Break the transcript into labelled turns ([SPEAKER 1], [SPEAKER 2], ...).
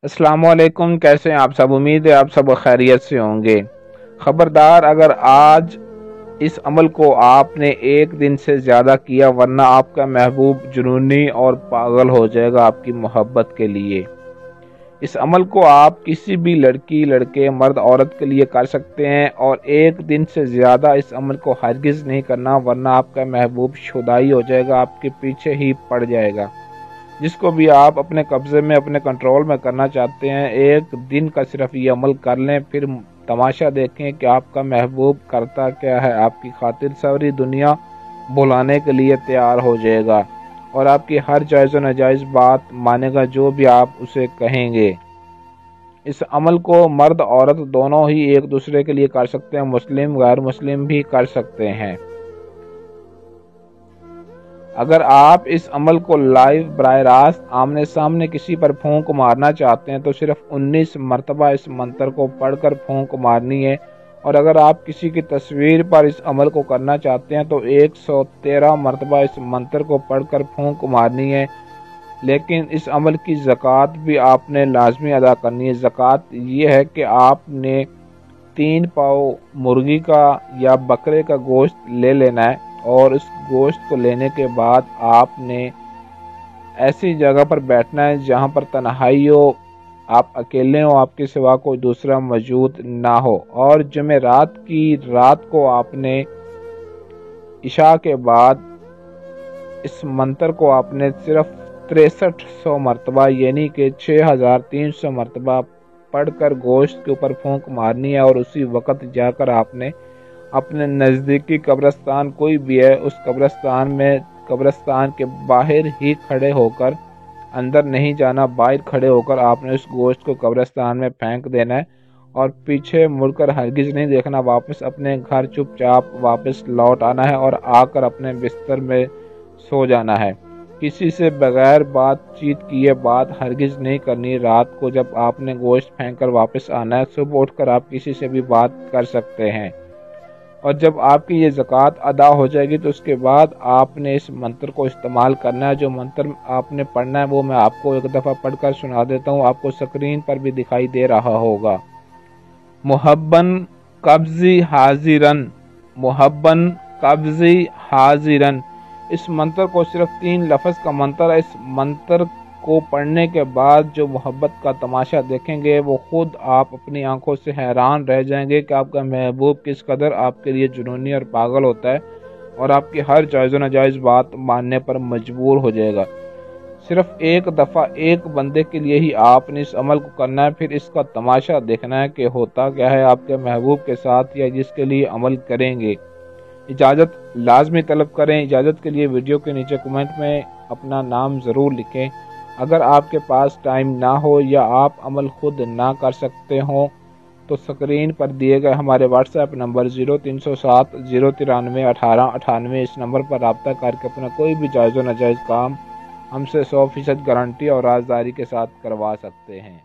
[SPEAKER 1] अस्सलाम वालेकुम। कैसे हैं आप सब? उम्मीद है आप सब खैरियत से होंगे। खबरदार, अगर आज इस अमल को आपने एक दिन से ज़्यादा किया, वरना आपका महबूब जुनूनी और पागल हो जाएगा आपकी मोहब्बत के लिए। इस अमल को आप किसी भी लड़की, लड़के, मर्द, औरत के लिए कर सकते हैं और एक दिन से ज़्यादा इस अमल को हरगिज़ नहीं करना, वरना आपका महबूब शुदाई हो जाएगा, आपके पीछे ही पड़ जाएगा। जिसको भी आप अपने कब्जे में, अपने कंट्रोल में करना चाहते हैं, एक दिन का सिर्फ ये अमल कर लें, फिर तमाशा देखें कि आपका महबूब करता क्या है। आपकी खातिर सारी दुनिया बुलाने के लिए तैयार हो जाएगा और आपकी हर जायज़ व नाजायज़ बात मानेगा, जो भी आप उसे कहेंगे। इस अमल को मर्द औरत दोनों ही एक दूसरे के लिए कर सकते हैं, मुस्लिम गैर मुस्लिम भी कर सकते हैं। अगर आप इस अमल को लाइव बराह रास्त आमने सामने किसी पर फूंक मारना चाहते हैं तो सिर्फ 19 मरतबा इस मंत्र को पढ़कर फूंक मारनी है, और अगर आप किसी की तस्वीर पर इस अमल को करना चाहते हैं तो 113 मरतबा इस मंत्र को पढ़कर फूंक मारनी है। लेकिन इस अमल की ज़कात भी आपने लाजमी अदा करनी है। ज़कात ये है कि आपने 3 पाव मुर्गी का या बकरे का गोश्त ले लेना है, और इस गोश्त को लेने के बाद आपने ऐसी जगह पर बैठना है जहां पर तन्हाई हो, आप अकेले हो, आपके सिवा कोई दूसरा मौजूद ना हो। और जुमेरात की रात को आपने इशा के बाद इस मंत्र को आपने सिर्फ 6300 मरतबा यानी कि 6300 मरतबा पढ़कर गोश्त के ऊपर फूंक मारनी है, और उसी वक्त जाकर आपने अपने नज़दीकी कब्रिस्तान कोई भी है उस कब्रिस्तान के बाहर ही खड़े होकर, अंदर नहीं जाना, बाहर खड़े होकर आपने उस गोश्त को कब्रिस्तान में फेंक देना है और पीछे मुड़कर हरगिज़ नहीं देखना। वापस अपने घर चुपचाप वापस लौट आना है और आकर अपने बिस्तर में सो जाना है। किसी से बगैर बातचीत किए बात हरगिज़ नहीं करनी। रात को जब आपने गोश्त फेंक कर वापस आना है, सुबह उठकर आप किसी से भी बात कर सकते हैं। और जब आपकी ये ज़कात अदा हो जाएगी तो उसके बाद आपने इस मंत्र को इस्तेमाल करना है। जो मंत्र आपने पढ़ना है वो मैं आपको एक दफ़ा पढ़कर सुना देता हूँ, आपको स्क्रीन पर भी दिखाई दे रहा होगा। मुहब्बन कब्ज़ी हाजिरन, मुहब्बन कब्ज़ी हाजिरन। इस मंत्र को सिर्फ 3 लफ्ज़ का मंत्र है। इस मंत्र को पढ़ने के बाद जो मोहब्बत का तमाशा देखेंगे वो खुद आप अपनी आंखों से हैरान रह जाएंगे कि आपका महबूब किस कदर आपके लिए जुनूनी और पागल होता है और आपकी हर जायज़ व नाजायज़ बात मानने पर मजबूर हो जाएगा। सिर्फ एक दफ़ा एक बंदे के लिए ही आपने इस अमल को करना है, फिर इसका तमाशा देखना है कि होता क्या है आपके महबूब के साथ या जिसके लिए अमल करेंगे। इजाज़त लाजमी तलब करें। इजाज़त के लिए वीडियो के नीचे कमेंट में अपना नाम ज़रूर लिखें। अगर आपके पास टाइम ना हो या आप अमल खुद ना कर सकते हो तो स्क्रीन पर दिए गए हमारे व्हाट्सएप नंबर 0307 093 18 98 इस नंबर पर रब्ता करके अपना कोई भी जायज़ व नाजायज़ काम हमसे 100% गारंटी और राजदारी के साथ करवा सकते हैं।